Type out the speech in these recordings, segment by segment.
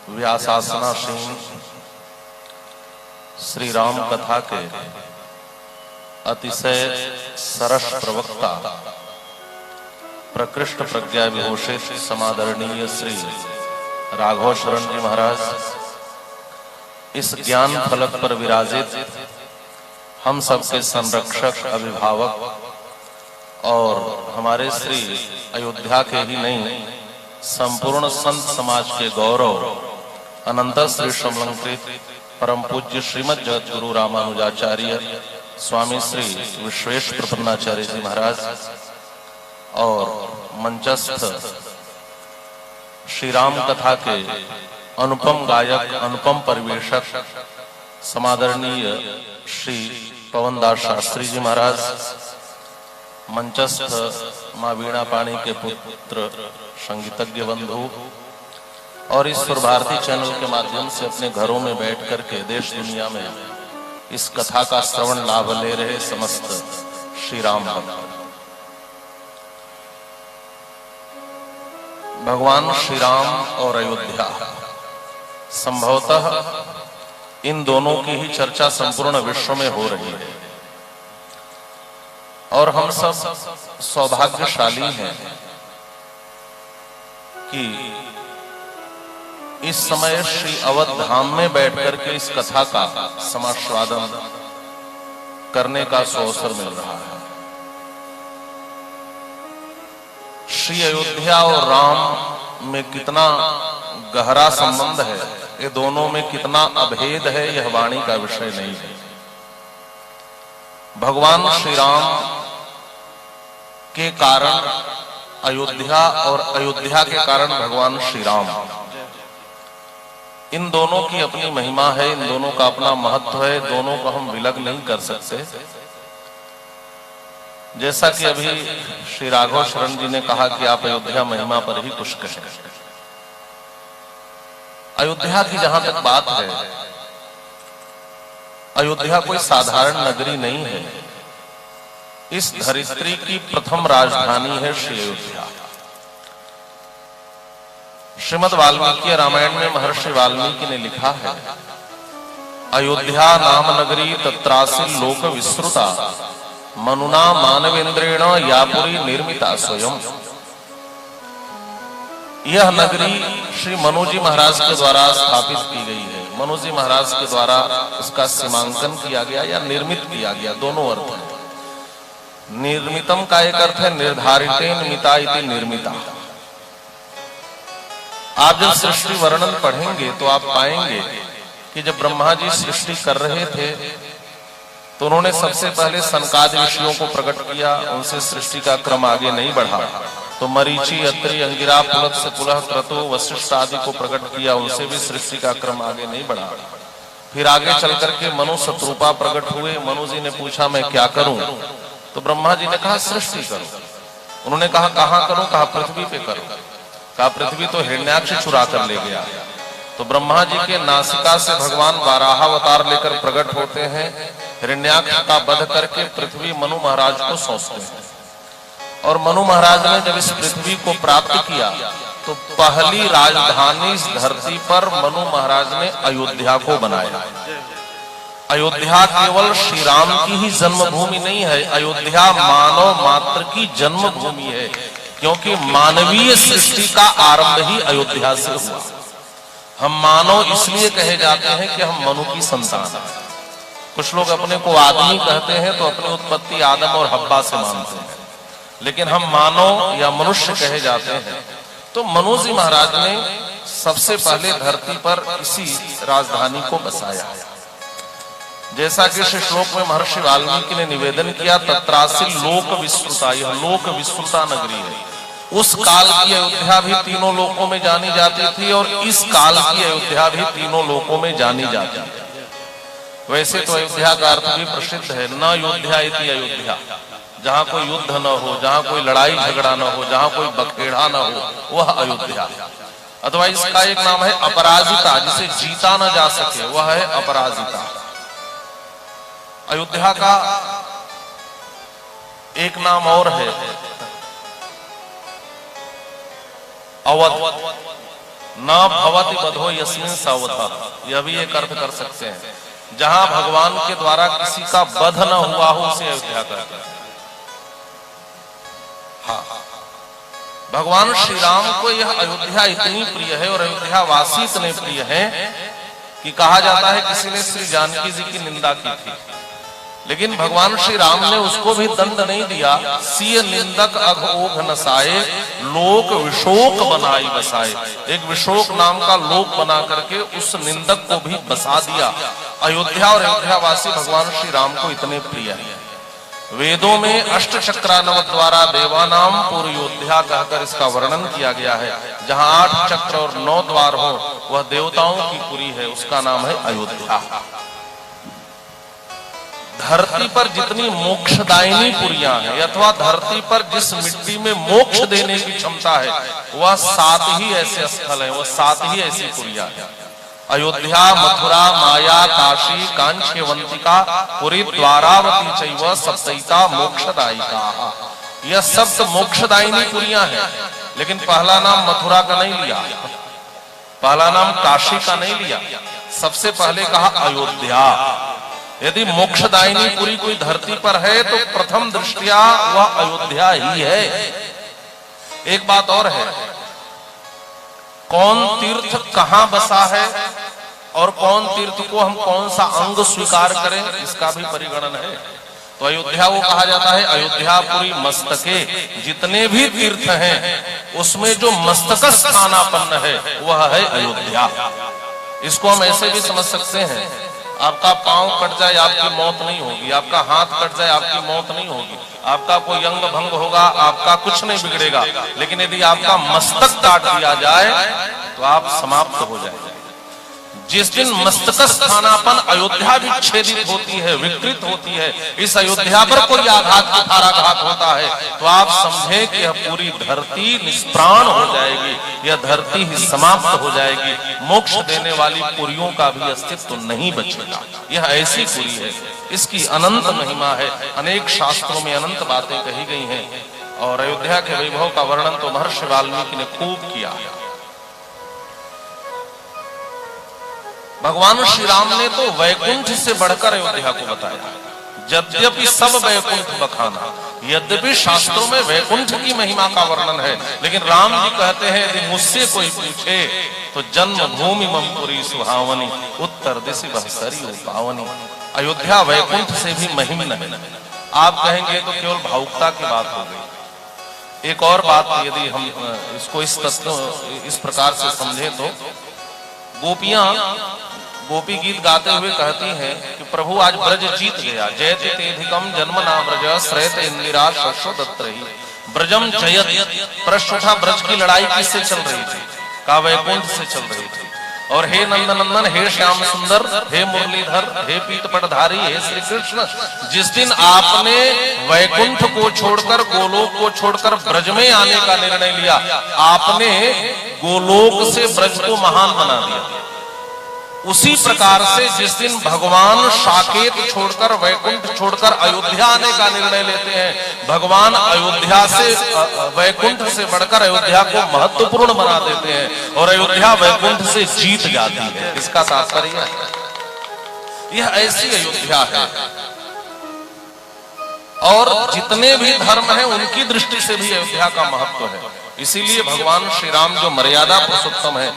व्यासासनासीन श्री राम कथा के अतिशय सरस प्रवक्ता प्रकृष्ट प्रज्ञा विभूषित समादरणीय श्री राघव शरण जी महाराज इस ज्ञान फलक पर विराजित हम सबके संरक्षक अभिभावक और हमारे श्री अयोध्या के ही नहीं संपूर्ण संत समाज के गौरव अनंत श्री समलंकृत परम पूज्य श्रीमद जगत गुरु रामानुजाचार्य स्वामी श्री विश्वेश प्रपन्नाचार्य जी महाराज और मंचस्थ श्री राम कथा के अनुपम गायक अनुपम परिवेशक समादरणीय श्री पवनदास शास्त्री जी महाराज, मंचस्थ माँ वीणा पाणी के पुत्र संगीतज्ञ बंधु और इस सुर भारती चैनल के माध्यम से अपने घरों में बैठ करके देश दुनिया में इस कथा का श्रवण लाभ ले रहे समस्त श्री राम भक्त। भगवान श्री राम और अयोध्या, संभवतः इन दोनों की ही चर्चा संपूर्ण विश्व में हो रही है और हम सब सौभाग्यशाली हैं कि इस समय श्री अवध धाम में बैठकर के इस कथा का समास्वादन करने का अवसर मिल रहा है। श्री अयोध्या और राम में कितना गहरा संबंध है, ये दोनों में कितना अभेद है, यह वाणी का विषय नहीं है। भगवान श्री राम के कारण अयोध्या और अयोध्या के कारण भगवान श्री राम, इन दोनों की अपनी महिमा है, इन दोनों का अपना महत्व है, दोनों को हम विलग नहीं कर सकते। जैसा कि अभी श्री राघव शरण जी ने कहा कि आप अयोध्या महिमा पर ही कुछ कहें। अयोध्या की जहां तक बात है, अयोध्या कोई साधारण नगरी नहीं है। इस धरित्री की प्रथम राजधानी है श्री अयोध्या। श्रीमद् वाल्मीकि रामायण में महर्षि वाल्मीकि ने लिखा है, अयोध्या नाम नगरी तत्रासि लोक विस्तृता मनुना मानवेंद्रेण यापुरी निर्मिता स्वयं। यह नगरी श्री मनु जी महाराज के द्वारा स्थापित की गई है। मनु जी महाराज के द्वारा इसका सीमांकन किया गया या निर्मित किया गया, दोनों अर्थ है। निर्मितम का एक अर्थ है निर्धारितेन मिता इति निर्मिता। आप जब सृष्टि वर्णन पढ़ेंगे तो आप पाएंगे कि जब ब्रह्मा जी सृष्टि कर रहे थे तो उन्होंने सबसे पहले सनकादि ऋषियों को प्रकट किया, उनसे सृष्टि का क्रम आगे नहीं बढ़ा। तो मरीचि, अत्रि, अंगिरा, पुलत से पुलह, क्रतु, वशिष्ठ आदि को प्रकट किया, उनसे भी सृष्टि का क्रम आगे नहीं बढ़ा। फिर आगे चल करके मनु शत्रुपा प्रकट हुए। मनु जी ने पूछा मैं क्या करूं? तो ब्रह्मा जी ने कहा सृष्टि करो। उन्होंने कहा कहां करूं? कहा पृथ्वी पे करो। कहा पृथ्वी तो हिरण्याक्ष चुरा कर ले गया। तो ब्रह्मा जी के नासिका से भगवान वाराहावतार लेकर प्रकट होते हैं, हिरण्याक्ष का वध करके पृथ्वी मनु महाराज को सौंपते हैं। और मनु महाराज ने जब इस पृथ्वी को प्राप्त किया तो पहली राजधानी इस धरती पर मनु महाराज ने अयोध्या को बनाया। अयोध्या केवल श्री राम की ही जन्मभूमि नहीं है, अयोध्या मानव मात्र की जन्मभूमि है, क्योंकि मानवीय सृष्टि का आरंभ ही अयोध्या से हुआ। हम मानव इसलिए कहे जाते हैं कि हम मनु की संतान हैं। कुछ लोग अपने को आदमी कहते हैं तो अपनी उत्पत्ति आदम और हव्वा से मानते हैं, लेकिन हम मानव या मनुष्य कहे जाते हैं। तो मनु जी महाराज ने सबसे पहले धरती पर इसी राजधानी को बसाया। जैसा कि इस श्लोक में महर्षि वाल्मीकि ने निवेदन किया, तत्रासि लोक विस्तृता, यह लोक विस्तृता नगरी है। उस काल की अयोध्या भी तीनों लोकों में जानी जाती थी और इस काल की अयोध्या भी तीनों लोकों में जानी जाती है। वैसे तो अयोध्या का अर्थ भी प्रसिद्ध है, न योध्या इति अयोध्या, जहाँ कोई युद्ध न हो, जहाँ कोई लड़ाई झगड़ा न हो, जहाँ कोई बखेड़ा न हो, वह अयोध्या। अथवा इसका एक नाम है अपराजिता, जिसे जीता न जा सके वह है अपराजिता। अयोध्या का एक नाम और है अवध। न भवति बधो यस्मिन् सवधा, यह भी एक अर्थ कर सकते हैं, जहां भगवान के द्वारा किसी का वध न हुआ हो उसे अयोध्या कहते हैं। हाँ, भगवान श्री राम को यह अयोध्या इतनी प्रिय है और अयोध्या वासी इतने प्रिय हैं कि कहा जाता है किसी ने श्री जानकी जी की निंदा की थी, लेकिन भगवान श्री राम ने उसको भी दंड नहीं दिया। सिय निंदक अघ ओघ नसाए, लोक विशोक बनाई बसाए। एक विशोक नाम का लोक बना करके उस निंदक को भी बसा दिया। अयोध्या और अयोध्यावासी भगवान श्री राम को इतने प्रिय है। वेदों में अष्ट चक्रानव द्वारा देवानाम पुरयोध्या कहकर इसका वर्णन किया गया है। जहां 8 चक्र और 9 द्वार हो वह देवताओं की पुरी है, उसका नाम है अयोध्या। धरती पर जितनी मोक्षदायिनी पुरियां हैं अथवा धरती पर जिस मिट्टी में मोक्ष देने की क्षमता है वह 7 ही ऐसे स्थल है, वह 7 ही ऐसी पुरियां हैं। अयोध्या, मथुरा, माया, काशी, कांचीवंतिका, पुरी, द्वारावती चैव सप्तैता मोक्षदायिका। यह सब मोक्षदायिनी पुरियां हैं, लेकिन पहला नाम मथुरा का नहीं लिया, पहला नाम काशी का नहीं लिया, सबसे पहले कहा अयोध्या। यदि मोक्षदायिनी पुरी कोई धरती पर है तो प्रथम दृष्टिया वह अयोध्या ही है। एक बात और है, कौन तीर्थ कहां बसा है और कौन तीर्थ को हम कौन सा अंग स्वीकार करें, इसका भी परिगणन है। तो अयोध्या वो कहा जाता है अयोध्यापुरी मस्तके, जितने भी तीर्थ हैं उसमें जो मस्तक स्थानापन्न है वह है अयोध्या। इसको हम ऐसे भी समझ सकते हैं, आपका पांव कट जाए आपकी मौत नहीं होगी, आपका हाथ कट जाए आपकी मौत नहीं होगी, आपका कोई अंग भंग होगा आपका कुछ नहीं बिगड़ेगा, लेकिन यदि आपका मस्तक काट दिया जाए तो आप समाप्त हो जाएंगे। जिस दिन मस्तक स्थानापन अयोध्या विच्छेदित होती है, विकृत होती है, इस अयोध्या पर कोई आघात कुठाराघात होता है तो आप समझे कि यह पूरी धरती निष्प्राण हो जाएगी, यह धरती ही समाप्त हो जाएगी, मोक्ष देने वाली पुरियों का भी अस्तित्व नहीं बचेगा। यह ऐसी पुरी है, इसकी अनंत महिमा है, अनेक शास्त्रों में अनंत बातें कही गई हैं और अयोध्या के वैभव का वर्णन तो महर्षि वाल्मीकि ने खूब किया है। भगवान श्री राम ने तो वैकुंठ से बढ़कर अयोध्या को बताया। यद्यपि सब वैकुंठ बखाना, यद्यपि शास्त्रों में वैकुंठ की महिमा का वर्णन है, लेकिन राम जी कहते हैं यदि मुझसे कोई पूछे तो जन्म भूमि ममपुरी सुहावनी, उत्तर दिशि बहसरी पावनी। अयोध्या वैकुंठ से भी महिमन है। आप कहेंगे तो केवल भावुकता की बात हो गई। एक और बात यदि हम इसको इस प्रकार से समझे तो गोपियां गोपी गीत गाते हुए कहती हैं कि प्रभु आज ब्रज जीत गया। जयति तेधिकम जन्म नाम ब्रज श्रेत इंदिरा शश्वदत्रहि ब्रजम जयत। प्रश्न उठा ब्रज की लड़ाई किससे चल रही थी? का वैकुंठ से चल रही थी। और हे नंदनंदन, हे श्याम सुंदर, हे मुरलीधर, हे पीतपटधारी, हे श्री कृष्ण, जिस दिन आपने वैकुंठ को छोड़कर गोलोक को छोड़कर ब्रज में आने का निर्णय लिया, आपने गोलोक से ब्रज को महान बना दिया। उसी प्रकार से जिस दिन भगवान साकेत छोड़कर वैकुंठ छोड़कर अयोध्या आने का निर्णय लेते हैं, भगवान अयोध्या से वैकुंठ से बढ़कर अयोध्या को महत्वपूर्ण बना देते हैं और अयोध्या वैकुंठ से जीत जाती है। इसका तात्पर्य यह ऐसी अयोध्या है और जितने भी धर्म हैं उनकी दृष्टि से भी अयोध्या का महत्व है। इसीलिए भगवान श्री राम जो मर्यादा पुरुषोत्तम है,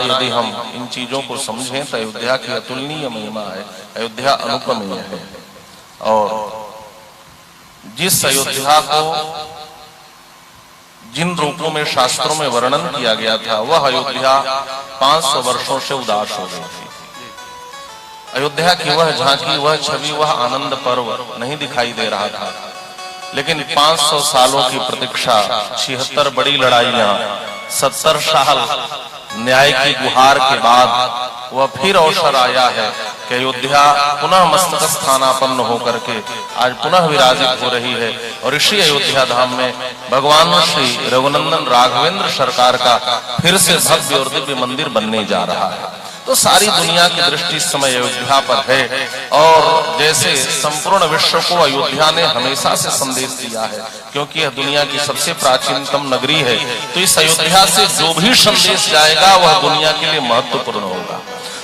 यदि हम इन चीजों को समझें तो अयोध्या की अतुलनीय महिमा है, अयोध्या अनुपमेय है। और जिस अयोध्या को जिन रूपों में शास्त्रों में वर्णन किया गया था, वह अयोध्या 500 वर्षों से उदास हो गई थी। अयोध्या की वह झांकी, वह छवि, वह आनंद पर्व नहीं दिखाई दे रहा था। लेकिन 500 सालों की प्रतीक्षा, 76 बड़ी लड़ाइयां, 70 साल न्याय की गुहार के बाद वह फिर अवसर आया है कि अयोध्या पुनः मस्तक स्थानापन्न होकर के आज पुनः विराजित हो रही है। और इसी अयोध्या धाम में भगवान श्री रघुनंदन राघवेंद्र सरकार का फिर से भव्य और दिव्य मंदिर बनने जा रहा है। तो सारी दुनिया की दृष्टि इस समय अयोध्या पर है। और जैसे संपूर्ण विश्व को अयोध्या ने हमेशा से संदेश दिया है, क्योंकि यह दुनिया की सबसे प्राचीनतम नगरी है, तो इस अयोध्या से जो भी संदेश जाएगा वह दुनिया के लिए महत्वपूर्ण होगा।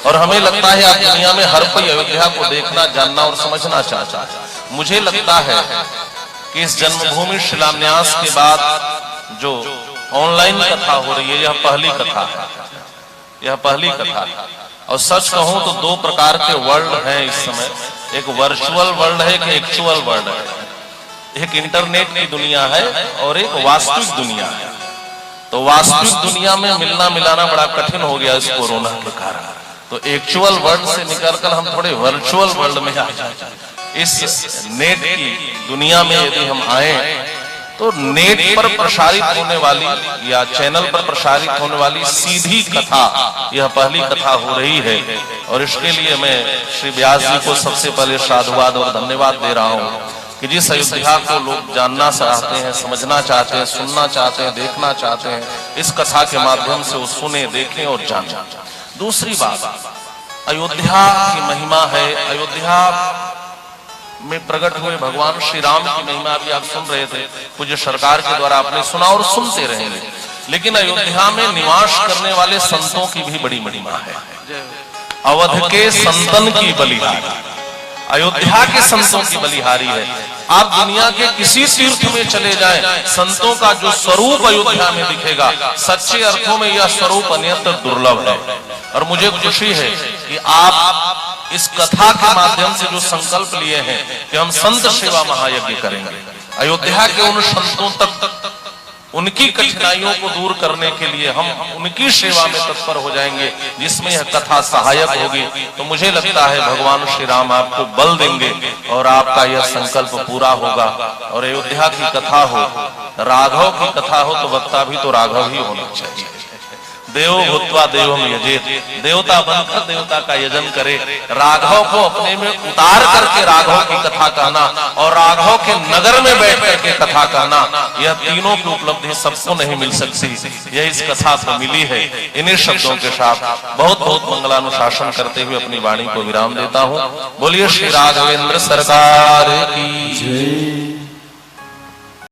और हमें लगता है आज दुनिया में हर कोई अयोध्या को देखना, जानना और समझना चाहता है। मुझे लगता है कि इस जन्मभूमि शिलान्यास के बाद जो ऑनलाइन कथा हो रही है, यह पहली कथा है, यह पहली कथा है। और सच कहूं तो दो प्रकार के वर्ल्ड हैं इस समय, एक वर्चुअल वर्ल्ड है, एक एक्चुअल वर्ल्ड है। एक इंटरनेट की दुनिया है और एक वास्तविक दुनिया है। तो वास्तविक दुनिया में मिलना मिलाना बड़ा कठिन हो गया इस कोरोना के कारण। तो एक्चुअल वर्ल्ड से निकलकर हम थोड़े वर्चुअल वर्ल्ड में आ जाए। इस नेट की दुनिया में यदि हम आए तो नेट पर प्रसारित होने वाली या चैनल पर प्रसारित होने वाली सीधी कथा, यह पहली कथा हो रही है। और इसके लिए मैं श्री व्यास जी को सबसे पहले साधुवाद और धन्यवाद दे रहा हूँ कि जिस अयोध्या को लोग जानना चाहते हैं, समझना चाहते हैं, सुनना चाहते हैं, देखना चाहते हैं, इस कथा के माध्यम से वो सुने, देखें और जाने। दूसरी बात, अयोध्या की महिमा है, अयोध्या में प्रकट हुए भगवान श्री राम की महिमा भी आप सुन रहे थे, पूज्य सरकार के द्वारा आपने सुना और सुनते रहेंगे। लेकिन अयोध्या में निवास करने वाले संतों की भी बड़ी महिमा है। अवध के संतन की बलिहारी, अयोध्या के संतों की बलिहारी है। आप दुनिया के किसी तीर्थ में चले जाएं, संतों का जो स्वरूप अयोध्या में दिखेगा, सच्चे अर्थों में यह स्वरूप अन्यत्र दुर्लभ है। और मुझे खुशी है कि आप इस कथा के माध्यम से जो संकल्प लिए हैं कि हम संत सेवा महायज्ञ करेंगे, अयोध्या के उन संतों तक उनकी कठिनाइयों को दूर करने के लिए हम उनकी सेवा में तत्पर हो जाएंगे, जिसमें यह कथा सहायक होगी। तो मुझे लगता है भगवान श्री राम आपको बल देंगे और आपका यह संकल्प पूरा होगा। और अयोध्या की कथा हो, राघव की कथा हो, तो वक्ता भी तो राघव ही होना चाहिए। देवो भूत्वा देवम यजेत, देवता बनकर देवता का यजन करे। राघव को अपने में उतार करके राघव की कथा कहना और राघव के नगर में बैठ करके कथा कहना, यह तीनों की उपलब्धि सबको नहीं मिल सकती, यह इस कथा को मिली है। इन्हीं शब्दों के साथ बहुत बहुत मंगलानुशासन करते हुए अपनी वाणी को विराम देता हूँ। बोलिए श्री राघवेंद्र सरकार की जय।